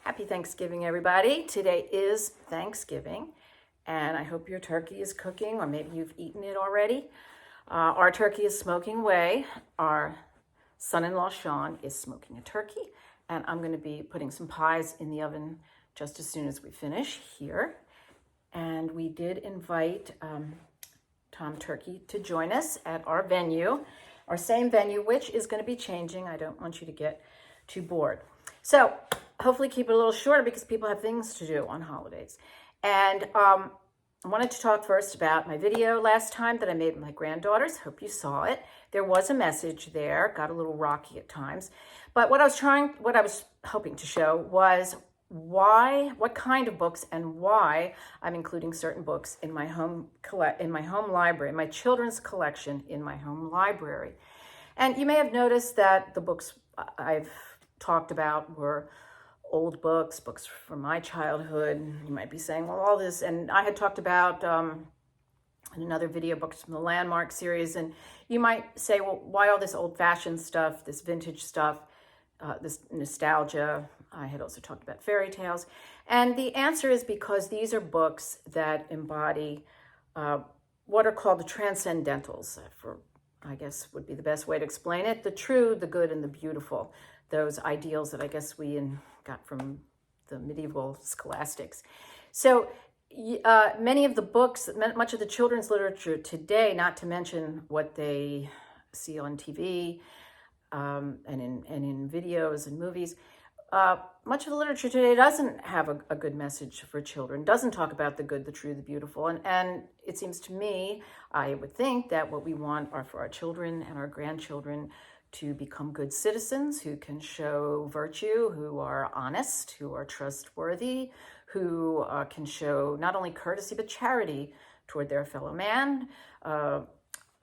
Happy Thanksgiving, everybody. Today is Thanksgiving, and I hope your turkey is cooking, or maybe you've eaten it already. Our turkey is smoking away. Our son-in-law, Sean, is smoking a turkey, and I'm going to be putting some pies in the oven just as soon as we finish here. And we did invite Tom Turkey to join us at our venue, our same venue, which is going to be changing. I don't want you to get too bored. So hopefully keep it a little shorter because people have things to do on holidays. And I wanted to talk first about my video last time that I made with my granddaughters. Hope you saw it. There was a message there, got a little rocky at times. But what I was hoping to show was what kind of books and why I'm including certain books in my home library, my children's collection in my home library. And you may have noticed that the books I've talked about were old books from my childhood. You might be saying, well, all this, and I had talked about in another video, books from the Landmark series, and you might say, well, why all this old-fashioned stuff, this vintage stuff, this nostalgia? I had also talked about fairy tales, and the answer is because these are books that embody what are called the transcendentals, I guess would be the best way to explain it, the true, the good, and the beautiful, those ideals that I guess we got from the medieval scholastics. So many of the books, much of the children's literature today, not to mention what they see on TV and in videos and movies, much of the literature today doesn't have a good message for children, doesn't talk about the good, the true, the beautiful. And it seems to me, I would think that what we want are for our children and our grandchildren to become good citizens who can show virtue, who are honest, who are trustworthy, who can show not only courtesy but charity toward their fellow man.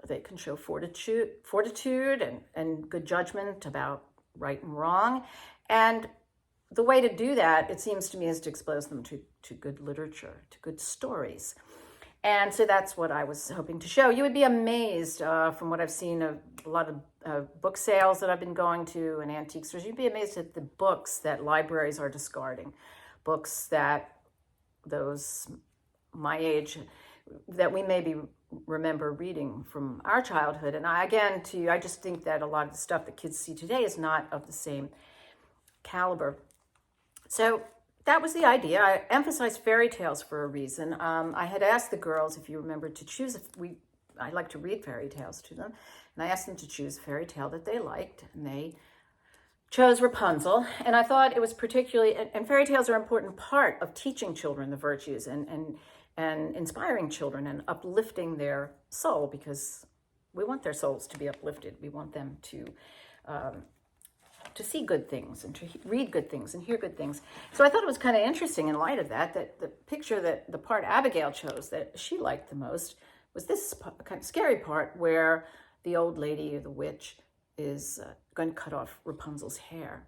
They can show fortitude and good judgment about right and wrong. And the way to do that, it seems to me, is to expose them to good literature, to good stories. And so that's what I was hoping to show. You would be amazed from what I've seen of a lot of book sales that I've been going to and antique stores. You'd be amazed at the books that libraries are discarding, books that those my age that we maybe remember reading from our childhood. And I just think that a lot of the stuff that kids see today is not of the same caliber. So that was the idea. I emphasized fairy tales for a reason. I had asked the girls, if you remember, to choose I like to read fairy tales to them, and I asked them to choose a fairy tale that they liked, and they chose Rapunzel. And I thought it was particularly, and fairy tales are an important part of teaching children the virtues and inspiring children and uplifting their soul, because we want their souls to be uplifted. We want them to see good things and to read good things and hear good things. So I thought it was kind of interesting in light of that the picture that the part Abigail chose that she liked the most was this kind of scary part where the old lady, or the witch, is going to cut off Rapunzel's hair.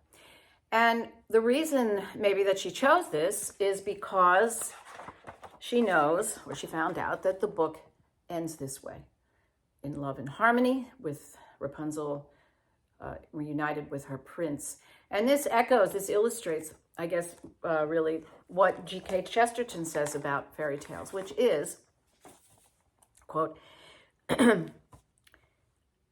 And the reason maybe that she chose this is because she knows, or she found out, that the book ends this way, in love and harmony, with Rapunzel reunited with her prince. And this illustrates, I guess, really what G.K. Chesterton says about fairy tales, which is, quote,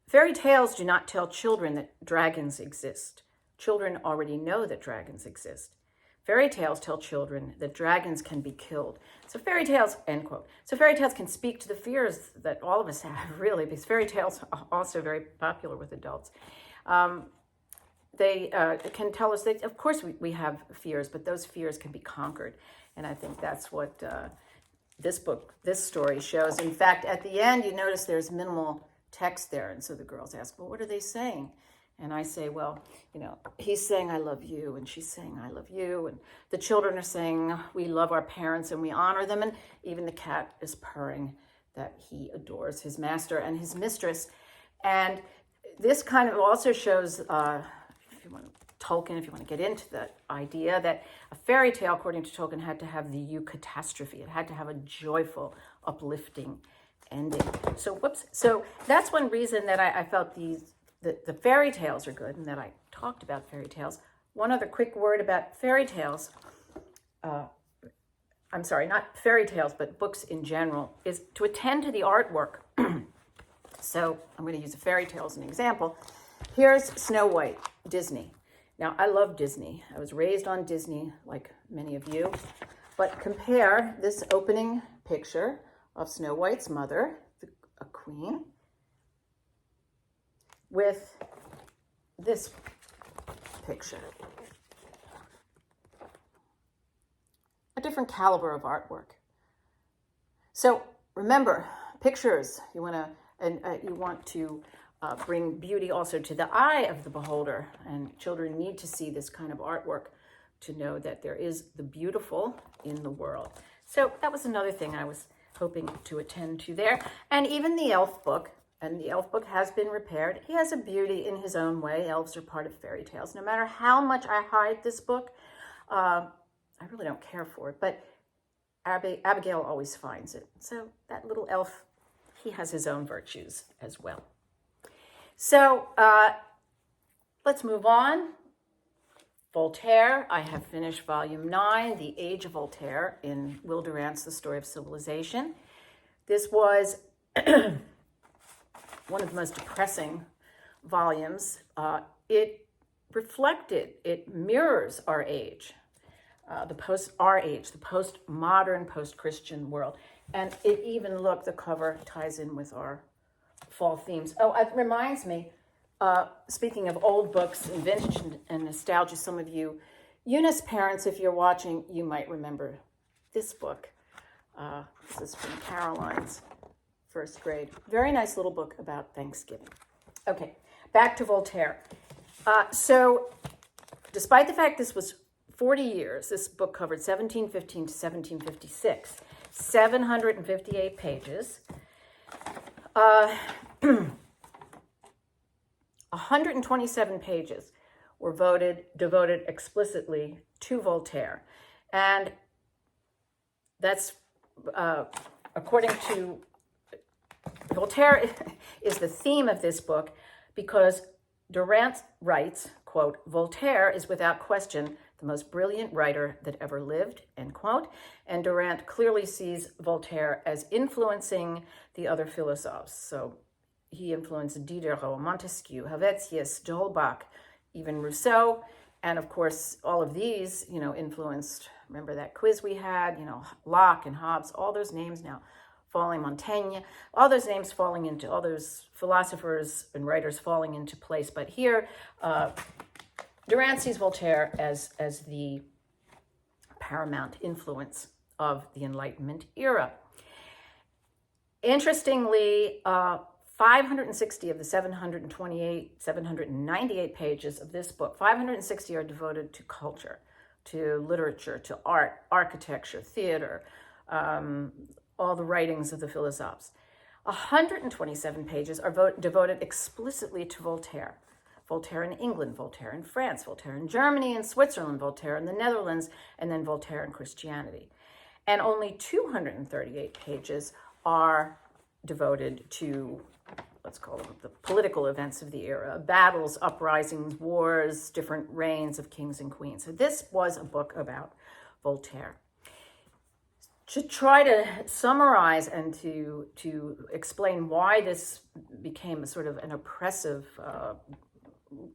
"Fairy tales do not tell children that dragons exist. Children already know that dragons exist. Fairy tales tell children that dragons can be killed." So fairy tales, end quote. So fairy tales can speak to the fears that all of us have, really, because fairy tales are also very popular with adults. They can tell us that, of course, we have fears, but those fears can be conquered. And I think that's what this story shows. In fact, at the end, you notice there's minimal text there. And so the girls ask, well, what are they saying? And I say, well, he's saying, I love you, and she's saying, I love you. And the children are saying, we love our parents and we honor them. And even the cat is purring that he adores his master and his mistress. And this kind of also shows, if you want to get into that idea, that a fairy tale, according to Tolkien, had to have the eucatastrophe. It had to have a joyful, uplifting ending. So that's one reason that I felt the fairy tales are good, and that I talked about fairy tales. one other quick word about fairy tales. I'm sorry, not fairy tales, but books in general, is to attend to the artwork. So I'm going to use a fairy tale as an example. Here's Snow White, Disney. Now, I love Disney. I was raised on Disney, like many of you. But compare this opening picture of Snow White's mother, a queen, with this picture. A different caliber of artwork. So remember, pictures, you want to bring beauty also to the eye of the beholder, and children need to see this kind of artwork to know that there is the beautiful in the world. So that was another thing I was hoping to attend to there. And even the elf book, and the elf book has been repaired. He has a beauty in his own way. Elves are part of fairy tales. No matter how much I hide this book, I really don't care for it, but Abigail always finds it. So that little elf, he has his own virtues as well. So let's move on. Voltaire, I have finished volume 9, The Age of Voltaire, in Will Durant's The Story of Civilization. This was one of the most depressing volumes. It mirrors our age, the postmodern, post-Christian world. And it even, look, the cover ties in with our fall themes. Oh, it reminds me, speaking of old books and vintage and nostalgia, some of you Eunice parents, if you're watching, you might remember this book. This is from Caroline's first grade. Very nice little book about Thanksgiving. Okay, back to Voltaire. So despite the fact this was 40 years, this book covered 1715 to 1756, 758 pages. 127 pages were devoted explicitly to Voltaire. And that's, according to Voltaire, is the theme of this book, because Durant writes, quote, "Voltaire is without question the most brilliant writer that ever lived," end quote. And Durant clearly sees Voltaire as influencing the other philosophers. So he influenced Diderot, Montesquieu, Helvetius, d'Holbach, even Rousseau. And of course, all of these, influenced, remember that quiz we had, Locke and Hobbes, all those names now falling, Montaigne, all those names falling into, all those philosophers and writers falling into place. But here, Durant sees Voltaire as the paramount influence of the Enlightenment era. Interestingly, 560 of the 798 pages of this book, 560 are devoted to culture, to literature, to art, architecture, theater, all the writings of the philosophers. 127 pages are devoted explicitly to Voltaire. Voltaire in England, Voltaire in France, Voltaire in Germany and Switzerland, Voltaire in the Netherlands, and then Voltaire in Christianity. And only 238 pages are devoted to, let's call them the political events of the era, battles, uprisings, wars, different reigns of kings and queens. So this was a book about Voltaire. To try to summarize and to explain why this became a sort of an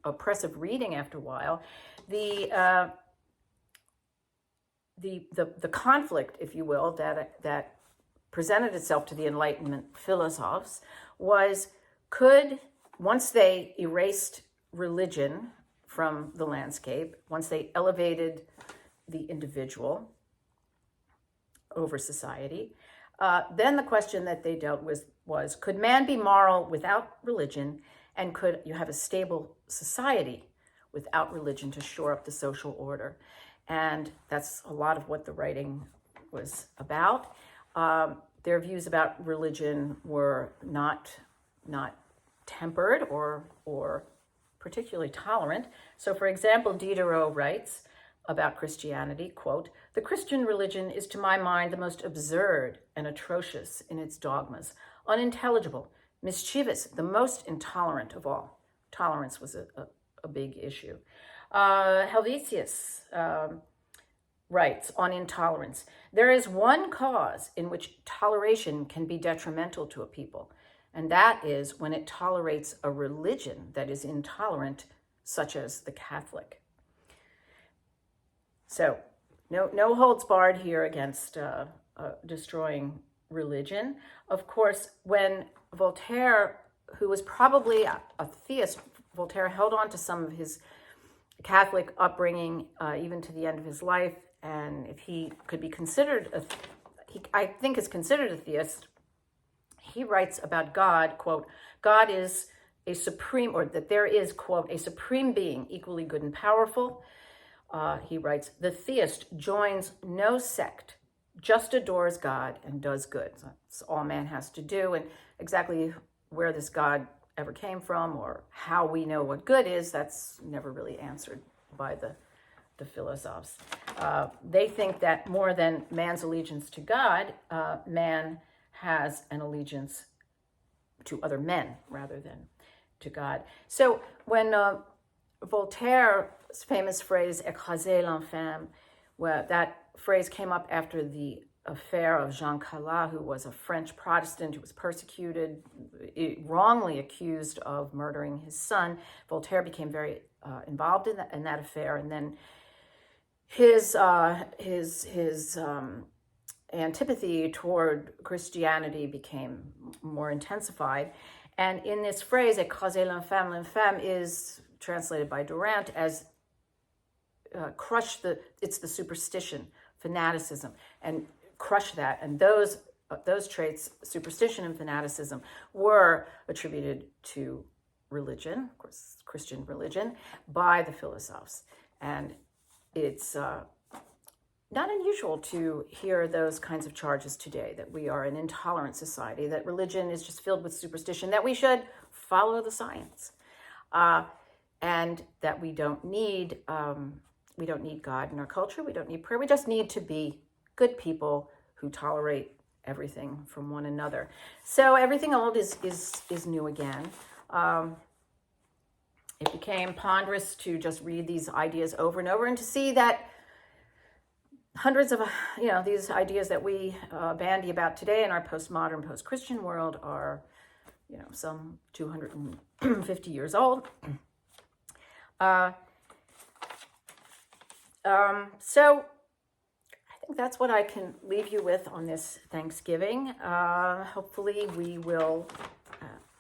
oppressive reading after a while, the conflict, if you will, that presented itself to the Enlightenment philosophers was, once they erased religion from the landscape, once they elevated the individual over society, then the question that they dealt with was, could man be moral without religion, and could you have a stable society without religion to shore up the social order? And that's a lot of what the writing was about. Their views about religion were not tempered or particularly tolerant. So, for example, Diderot writes about Christianity, quote, "The Christian religion is to my mind the most absurd and atrocious in its dogmas, unintelligible, mischievous, the most intolerant of all." Tolerance was a big issue. Helvetius writes on intolerance, there is one cause in which toleration can be detrimental to a people, and that is when it tolerates a religion that is intolerant, such as the Catholic. So no holds barred here against destroying religion. Of course, when Voltaire, who was probably a theist, Voltaire held on to some of his Catholic upbringing even to the end of his life, and if he could be considered I think is considered a theist, he writes about God, quote, God is a supreme, or that there is, quote, a supreme being equally good and powerful. He writes, the theist joins no sect, just adores God and does good. So that's all man has to do. And exactly where this God ever came from or how we know what good is, that's never really answered by the philosophers. They think that more than man's allegiance to God, man has an allegiance to other men rather than to God. So when Voltaire's famous phrase, écraser l'infâme, well, that phrase came up after the affair of Jean Calas, who was a French Protestant who was persecuted, wrongly accused of murdering his son. Voltaire became very involved in that affair, and then his antipathy toward Christianity became more intensified. And in this phrase, écraser l'infâme, l'infâme is translated by Durant as it's the superstition, fanaticism, and crush that. And those traits, superstition and fanaticism, were attributed to religion, of course, Christian religion, by the philosophers. And it's not unusual to hear those kinds of charges today, that we are an intolerant society, that religion is just filled with superstition, that we should follow the science, and that we don't need God in our culture. We don't need prayer. We just need to be good people who tolerate everything from one another. So everything old is new again. It became ponderous to just read these ideas over and over and to see that hundreds of these ideas that we bandy about today in our postmodern, post-Christian world are some 250 years old. So I think that's what I can leave you with on this Thanksgiving. Hopefully we will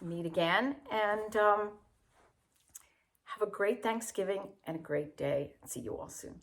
meet again, and have a great Thanksgiving and a great day. See you all soon.